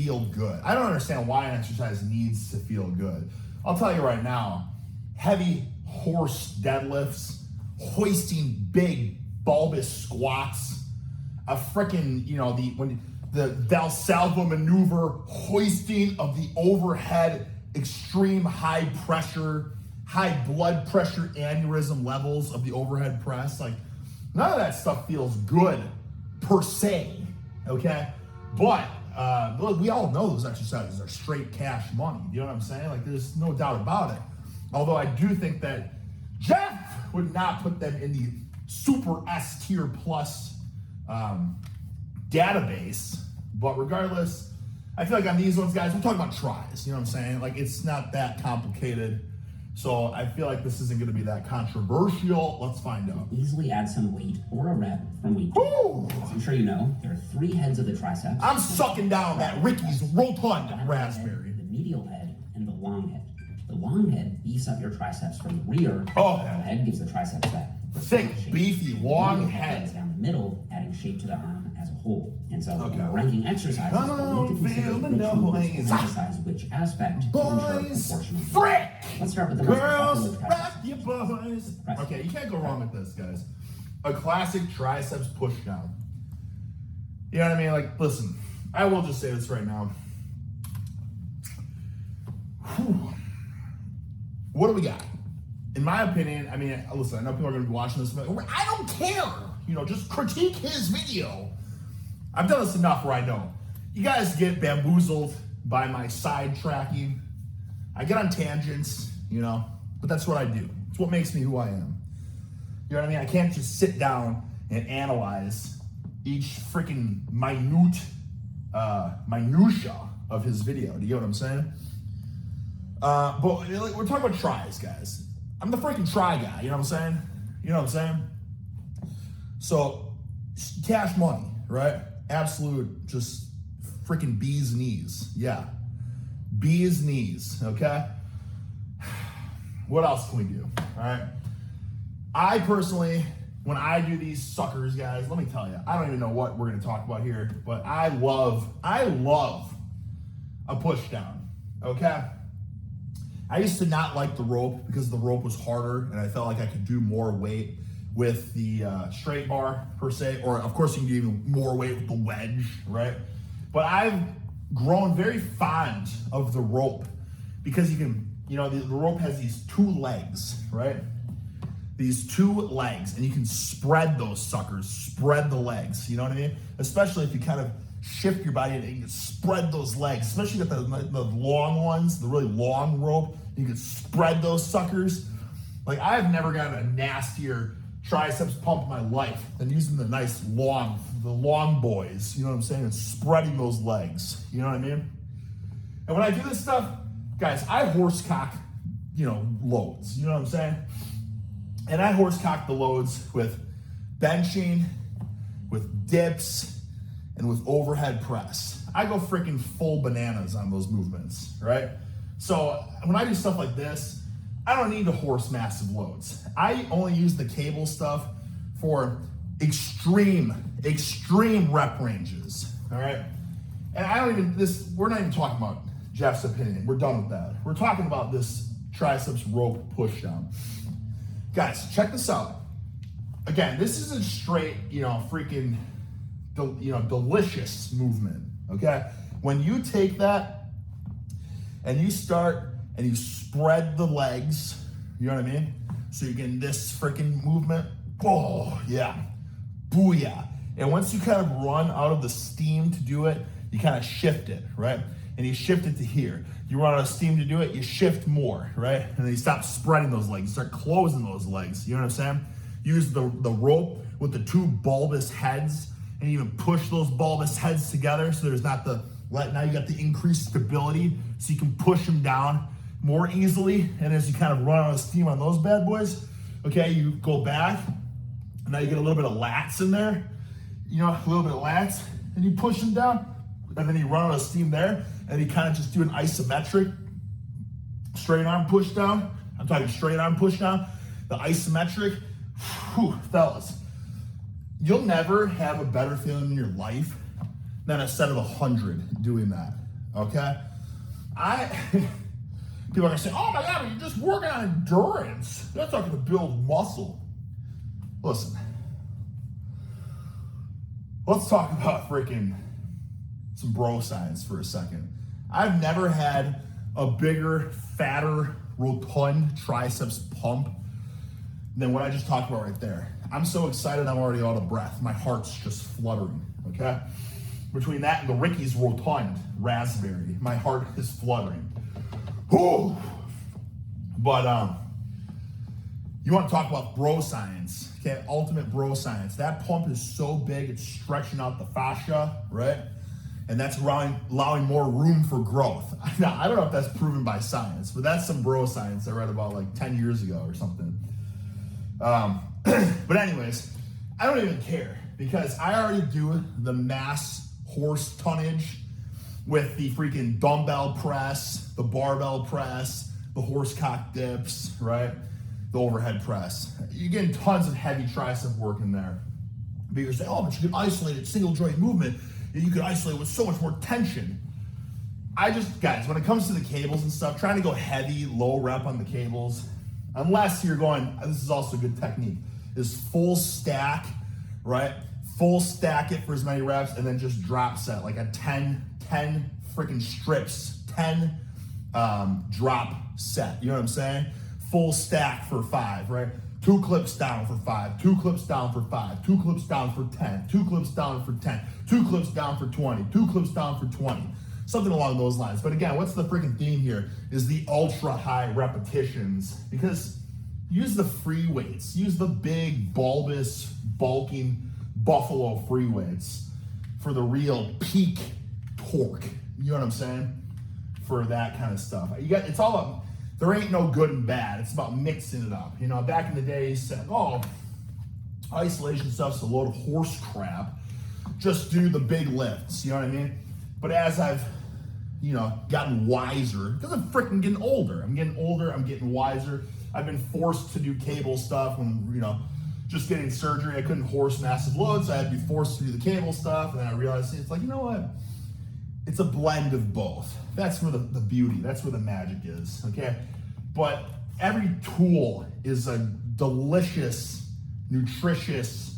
feel good. I don't understand why an exercise needs to feel good. I'll tell you right now, heavy horse deadlifts, hoisting big bulbous squats, a freaking, the Valsalva maneuver, hoisting of the overhead, extreme high pressure, high blood pressure aneurysm levels of the overhead press. Like, none of that stuff feels good per se, okay? But we all know those exercises are straight cash money. You know what I'm saying? Like, there's no doubt about it. Although I do think that Jeff would not put them in the super S tier plus database. But regardless, I feel like on these ones, guys, we're talking about tries. You know what I'm saying? Like, it's not that complicated. So I feel like this isn't going to be that controversial. Let's find out. Easily add some weight or a rep from week 2. As I'm sure you know, there are 3 heads of the triceps. I'm sucking down that Ricky's rotund raspberry. The medial head and the long head. The long head beefs up your triceps from the rear. Oh. The head gives the triceps that thick, beefy, long head. Down the middle, adding shape to the arm as a whole. And so, Okay. ranking exercises, we need to consider which movements emphasize which aspect to ensure proportional. Frick! Let's start with the most Girls, popular rock triceps. your boys. Okay, you can't go wrong with this, guys. A classic triceps push down. You know what I mean? Like, listen, I will just say this right now. Whew. What do we got? In my opinion, I mean, listen, I know people are going to be watching this, but I don't care. Just critique his video. I've done this enough where I know. You guys get bamboozled by my sidetracking. I get on tangents, but that's what I do. It's what makes me who I am. You know what I mean? I can't just sit down and analyze each freaking minutia of his video. Do you get what I'm saying? But we're talking about tries, guys. I'm the freaking try guy, you know what I'm saying? So, cash money, right? Absolute, just freaking bee's knees. Yeah. Bee's knees, okay? What else can we do, all right? I personally, when I do these suckers, guys, let me tell you, I don't even know what we're going to talk about here, but I love a push down, okay? I used to not like the rope because the rope was harder and I felt like I could do more weight with the straight bar per se, or of course you can do even more weight with the wedge, right? But I've grown very fond of the rope because you can, the rope has these 2 legs, right? These 2 legs, and you can spread those suckers, spread the legs, you know what I mean? Especially if you kind of shift your body and you can spread those legs, especially with the long ones, the really long rope, you can spread those suckers. Like, I've never gotten a nastier triceps pump in my life than using the long boys, you know what I'm saying, and spreading those legs, you know what I mean? And when I do this stuff, guys, I horsecock, loads, you know what I'm saying? And I horsecock the loads with benching, with dips, and with overhead press. I go freaking full bananas on those movements, right? So when I do stuff like this, I don't need to horse massive loads. I only use the cable stuff for extreme rep ranges, all right? And we're not even talking about Jeff's opinion. We're done with that. We're talking about this triceps rope push down. Guys, check this out. Again, this isn't straight, freaking, delicious movement, okay? When you take that and you start and you spread the legs, you know what I mean? So you're getting this freaking movement. Oh, yeah. Booyah. And once you kind of run out of the steam to do it, you kind of shift it, right? And you shift it to here. You run out of steam to do it, you shift more, right? And then you stop spreading those legs, you start closing those legs, you know what I'm saying? Use the rope with the 2 bulbous heads and even push those bulbous heads together so there's not now you got the increased stability so you can push them down more easily. And as you kind of run out of steam on those bad boys, okay, you go back and now you get a little bit of lats in there, a little bit of lats, and you push them down and then you run out of steam there and you kind of just do an isometric straight arm push down. I'm talking straight arm push down, the isometric. Whew, fellas, you'll never have a better feeling in your life than a set of 100 doing that, okay? People are gonna say, oh my God, you're just working on endurance. That's not gonna build muscle. Listen, let's talk about freaking some bro science for a second. I've never had a bigger, fatter, rotund triceps pump than what I just talked about right there. I'm so excited I'm already out of breath. My heart's just fluttering, okay? Between that and the Ricky's Rotund Raspberry, my heart is fluttering. Whew. But you want to talk about bro science, okay? Ultimate bro science. That pump is so big, it's stretching out the fascia, right? And that's allowing more room for growth. Now, I don't know if that's proven by science, but that's some bro science I read about like 10 years ago or something. But anyways, I don't even care because I already do the mass horse tonnage with the freaking dumbbell press, the barbell press, the horse cock dips, right? The overhead press. You're getting tons of heavy tricep work in there. But you're saying, oh, but you can isolate it, single joint movement. You could isolate with so much more tension. Guys, when it comes to the cables and stuff, trying to go heavy, low rep on the cables, unless you're going, this is also a good technique, is full stack, right? Full stack it for as many reps and then just drop set, like a 10 freaking strips, 10 drop set, you know what I'm saying? Full stack for 5, right? 2 clips down for 5, 2 clips down for 5, 2 clips down for 10, 2 clips down for 10, 2 clips down for 20, 2 clips down for 20. Something along those lines. But again, what's the freaking theme here is the ultra high repetitions, because use the free weights, use the big, bulbous, bulking buffalo free weights for the real peak torque. You know what I'm saying? For that kind of stuff. It's all about, there ain't no good and bad. It's about mixing it up. You know, back in the day, you said, oh, isolation stuff's a load of horse crap. Just do the big lifts. You know what I mean? But as I've, gotten wiser, because I'm freaking getting older. I'm getting older. I'm getting wiser. I've been forced to do cable stuff when, just getting surgery. I couldn't horse massive loads. So I had to be forced to do the cable stuff. And then I realized it's like, you know what? It's a blend of both. That's where the beauty, that's where the magic is, okay? But every tool is a delicious, nutritious,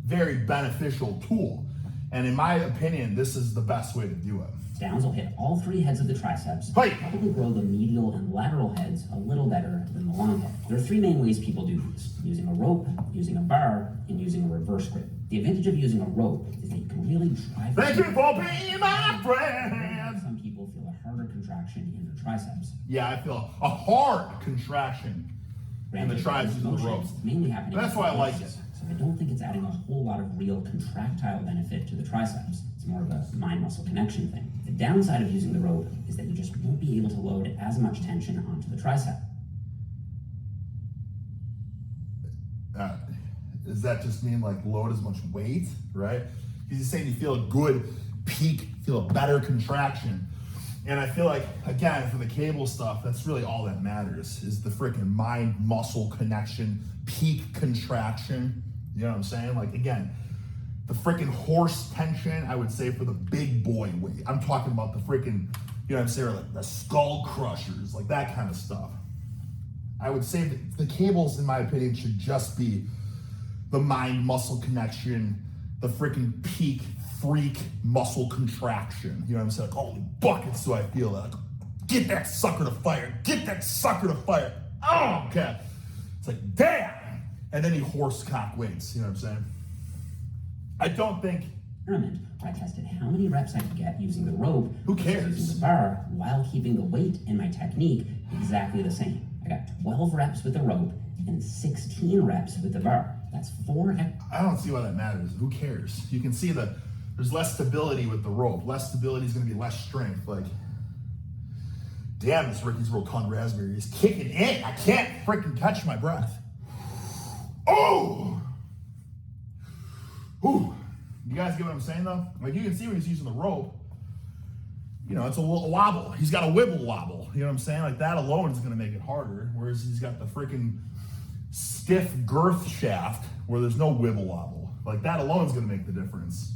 very beneficial tool. And in my opinion, this is the best way to do it. Downs will hit all 3 heads of the triceps, probably grow the medial and lateral heads a little better than the long head. There are 3 main ways people do this: using a rope, using a bar, and using a reverse grip. The advantage of using a rope is that you can really drive. Thank you for being my friend. Some people feel a harder contraction in their triceps. Yeah, I feel a hard contraction in the triceps of the ropes. Mainly happening. That's why I like it. So I don't think it's adding a whole lot of real contractile benefit to the triceps. It's more of a mind-muscle connection thing. The downside of using the rope is that you just won't be able to load as much tension onto the tricep. Does that just mean like load as much weight, right? He's saying you feel a good peak, feel a better contraction. And I feel like, again, for the cable stuff, that's really all that matters is the freaking mind-muscle connection, peak contraction. You know what I'm saying? Like, again, the freaking horse tension, I would say for the big boy weight. I'm talking about the freaking, you know what I'm saying, like the skull crushers, like that kind of stuff. I would say that the cables, in my opinion, should just be the mind-muscle connection, the freaking peak freak muscle contraction. You know what I'm saying? Like, holy buckets do I feel that. Like, get that sucker to fire. Get that sucker to fire. Oh, okay. It's like, damn. And then he horse cock weights. You know what I'm saying? I don't think. I tested how many reps I could get using the rope. Who cares? Using the bar while keeping the weight and my technique exactly the same. I got 12 reps with the rope and 16 reps with the bar. That's 4. I don't see why that matters. Who cares? You can see that there's less stability with the rope. Less stability is going to be less strength. Like, damn, this Ricky's Rotund Raspberry is kicking in. I can't freaking catch my breath. Oh! Ooh. You guys get what I'm saying, though? Like, you can see when he's using the rope, it's a little wobble. He's got a wibble wobble. You know what I'm saying? Like, that alone is going to make it harder, whereas he's got the freaking stiff girth shaft where there's no wibble wobble. Like, that alone is going to make the difference.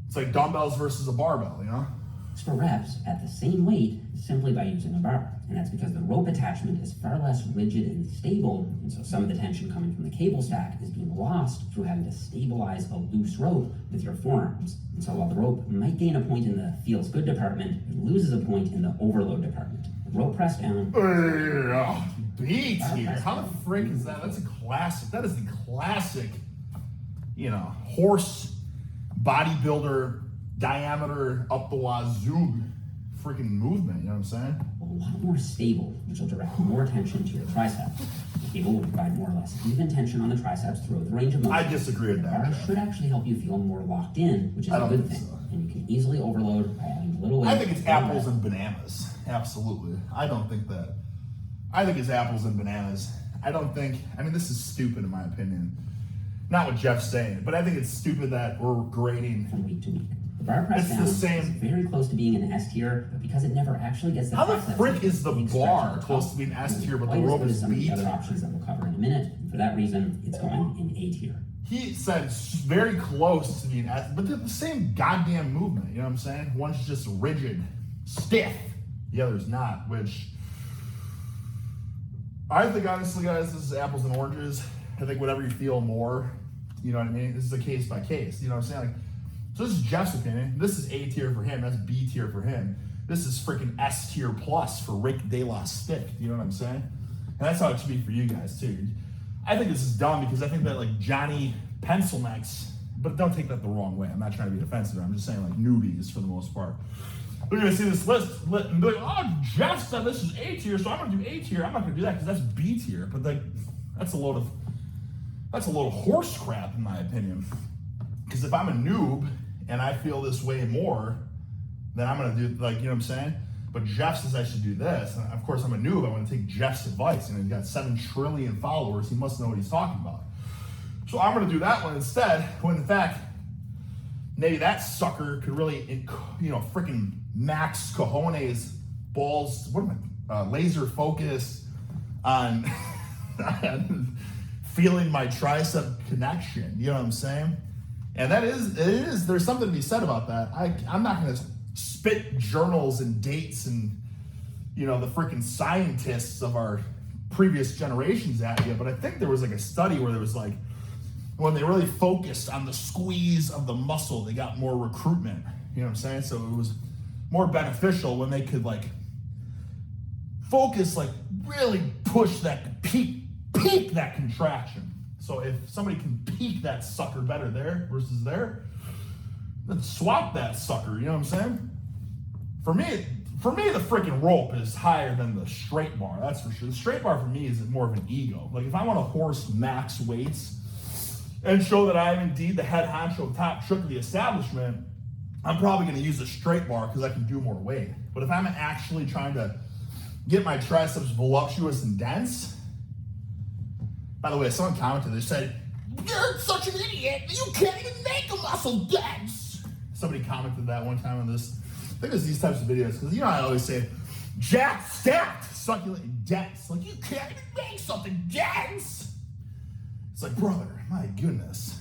It's like dumbbells versus a barbell, you know? For reps at the same weight simply by using a bar. And that's because the rope attachment is far less rigid and stable, and so some of the tension coming from the cable stack is being lost through having to stabilize a loose rope with your forearms. And so while the rope might gain a point in the feels good department, it loses a point in the overload department. The rope press down. B tier. How the frick is that? That's a classic. That is the classic, you know, horse bodybuilder diameter up the wazoo freaking movement, you know what I'm saying? A lot more stable, which will direct more tension to your triceps. The cable will provide more or less even tension on the triceps throughout the range of motion. I disagree with that. The bar should actually help you feel more locked in, which is a good thing. So. And you can easily overload by adding a little weight. I think it's apples and bananas. Absolutely. I don't think that. I think it's apples and bananas. I mean, this is stupid in my opinion. Not what Jeff's saying, but I think it's stupid that we're grading from week to week. The bar press down is very close to being an S tier, but because it never actually gets the How the frick is the bar close to being S tier, but the rope is B tier? Other options that we'll cover in a minute. And for that reason, it's going in A tier. He said very close to being S, but they're the same goddamn movement. You know what I'm saying? One's just rigid, stiff. The other's not. Which I think, honestly, guys, this is apples and oranges. I think whatever you feel more, you know what I mean? This is a case by case. You know what I'm saying? Like, so this is Jeff's opinion. This is A tier for him. That's B tier for him. This is freaking S tier plus for Rick De La Stick. You know what I'm saying? And that's how it should be for you guys too. I think this is dumb because I think that like Johnny Pencil Necks, but don't take that the wrong way. I'm not trying to be offensive. I'm just saying like newbies for the most part. They're gonna see this list and be like, oh, Jeff said this is A tier, so I'm gonna do A tier. I'm not gonna do that because that's B tier. But like, that's a load of horse crap in my opinion. Because if I'm a noob and I feel this way more, then I'm gonna do, like, you know what I'm saying? But Jeff says I should do this. And of course I'm a noob, I wanna take Jeff's advice. And he's got 7 trillion followers, he must know what he's talking about. So I'm gonna do that one instead, when in fact, maybe that sucker could really, you know, freaking max cojones, balls, what am I, laser focus on feeling my tricep connection, you know what I'm saying? And it is, there's something to be said about that. I'm not gonna spit journals and dates and, you know, the freaking scientists of our previous generations at you, but I think there was like a study where there was like, when they really focused on the squeeze of the muscle, they got more recruitment, you know what I'm saying? So it was more beneficial when they could like focus, like really push that, peak that contraction. So if somebody can peak that sucker better there versus there, then swap that sucker, you know what I'm saying? For me, the freaking rope is higher than the straight bar, that's for sure. The straight bar for me is more of an ego. Like if I want to horse max weights and show that I am indeed the head honcho top trick of the establishment, I'm probably going to use a straight bar because I can do more weight. But if I'm actually trying to get my triceps voluptuous and dense, by the way, someone commented, they said, "You're such an idiot, you can't even make a muscle dense." Somebody commented that one time on this. I think it's these types of videos, because you know I always say, jacked, stacked, succulent, and dense. Like, you can't even make something dense. It's like, brother, my goodness.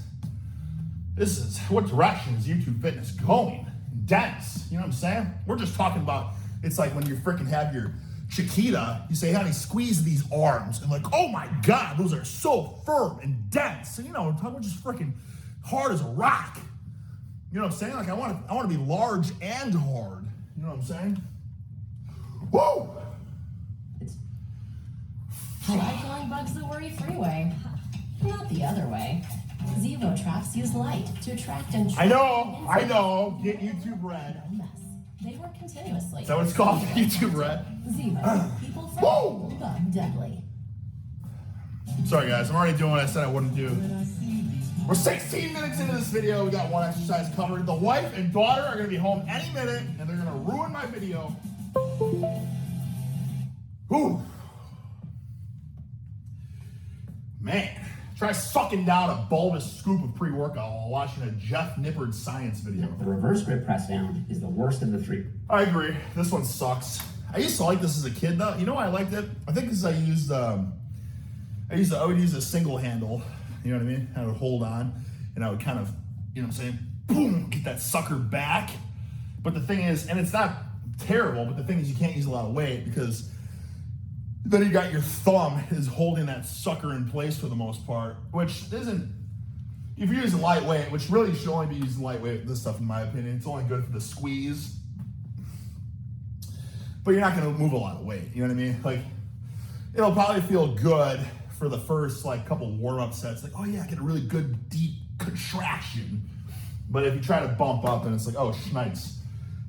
This is, what direction is YouTube fitness going? Dense, you know what I'm saying? We're just talking about, it's like when you freaking have your Chiquita, you say, honey, squeeze these arms. And like, oh my God, those are so firm and dense. And you know, we're just freaking hard as a rock. You know what I'm saying? Like I want to be large and hard. You know what I'm saying? Whoa! Try killing bugs the worry-free way, not the other way. Zevo traps use light to attract and I know. Get YouTube Red. They work continuously. Is that what it's called? YouTube Red? Zevo, people friendly, bug deadly. Sorry guys, I'm already doing what I said I wouldn't do. We're 16 minutes into this video. We got one exercise covered. The wife and daughter are gonna be home any minute and they're gonna ruin my video. Whew. Man, try sucking down a bulbous scoop of pre-workout while watching a Jeff Nippard science video. The reverse grip press down is the worst of the 3. I agree. This one sucks. I used to like this as a kid though. You know why I liked it? I think because I would use a single handle. You know what I mean? I would hold on and I would kind of, you know what I'm saying, boom, get that sucker back. But the thing is, and it's not terrible, but the thing is you can't use a lot of weight because then you got your thumb is holding that sucker in place for the most part, which isn't, if you're using lightweight, which really should only be using lightweight, this stuff in my opinion, it's only good for the squeeze. But you're not gonna move a lot of weight, you know what I mean? Like, it'll probably feel good for the first like couple warm-up sets, like, oh yeah, I get a really good deep contraction. But if you try to bump up and it's like, oh schnikes,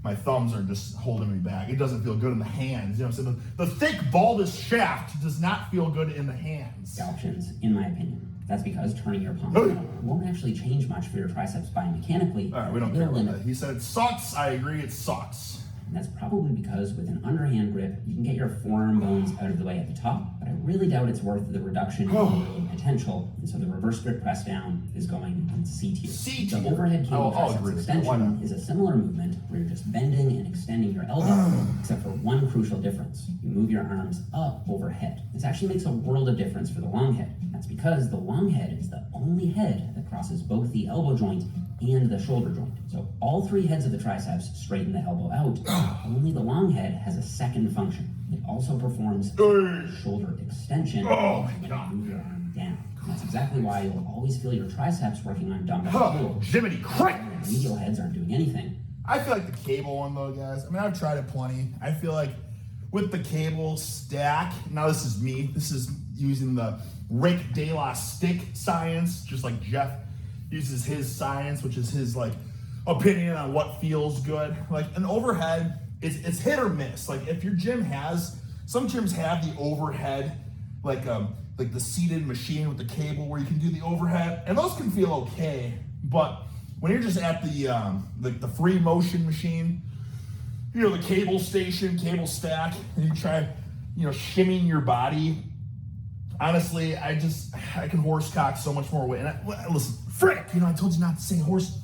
my thumbs are just holding me back. It doesn't feel good in the hands. You know what I'm saying? The thick bulbous shaft does not feel good in the hands. The options, in my opinion. That's because turning your palm down won't actually change much for your triceps biomechanically. All right, we don't care about that. He said it sucks. I agree, it sucks. And that's probably because with an underhand grip, you can get your forearm bones out of the way at the top, but I really doubt it's worth the reduction in load potential. And so the reverse grip press down is going in C tier. C tier. The overhead cable triceps extension is a similar movement where you're just bending and extending your elbow, except for one crucial difference. You move your arms up overhead. This actually makes a world of difference for the long head. That's because the long head is the only head that crosses both the elbow joint and the shoulder joint. So all three heads of the triceps straighten the elbow out. Only the long head has a second function. It also performs shoulder extension when you move your arm down. And that's exactly why you'll always feel your triceps working on dumbbell Jiminy Cricket! Medial heads aren't doing anything. I feel like the cable one though, guys. I mean, I've tried it plenty. I feel like with the cable stack, now this is me. This is using the Rick De La Stick science, just like Jeff uses his science, which is his like opinion on what feels good. Like an overhead, it's hit or miss. Like if your gym has, some gyms have the overhead, like the seated machine with the cable where you can do the overhead, and those can feel okay. But when you're just at the free motion machine, you know, the cable station, cable stack, and you try, you know, shimmying your body. Honestly, I can horse cock so much more weight. And listen, frick, you know, I told you not to say horse.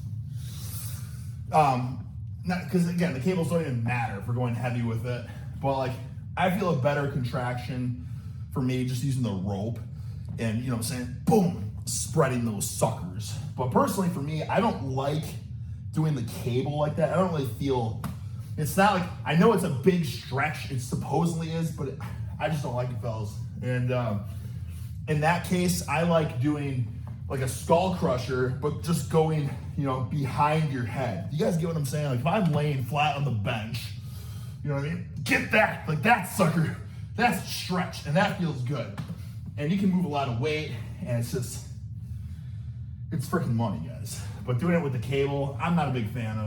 Because again, the cables don't even matter if we're going heavy with it. But like, I feel a better contraction for me just using the rope and, you know what I'm saying, boom, spreading those suckers. But personally for me, I don't like doing the cable like that. I don't really feel, it's not like, I know it's a big stretch, it supposedly is, but I just don't like it, fellas. And in that case, I like doing like a skull crusher, but just going, you know, behind your head. You guys get what I'm saying? Like if I'm laying flat on the bench, you know what I mean? Get that, like that sucker, that's stretched and that feels good. And you can move a lot of weight and it's freaking money, guys. But doing it with the cable, I'm not a big fan of.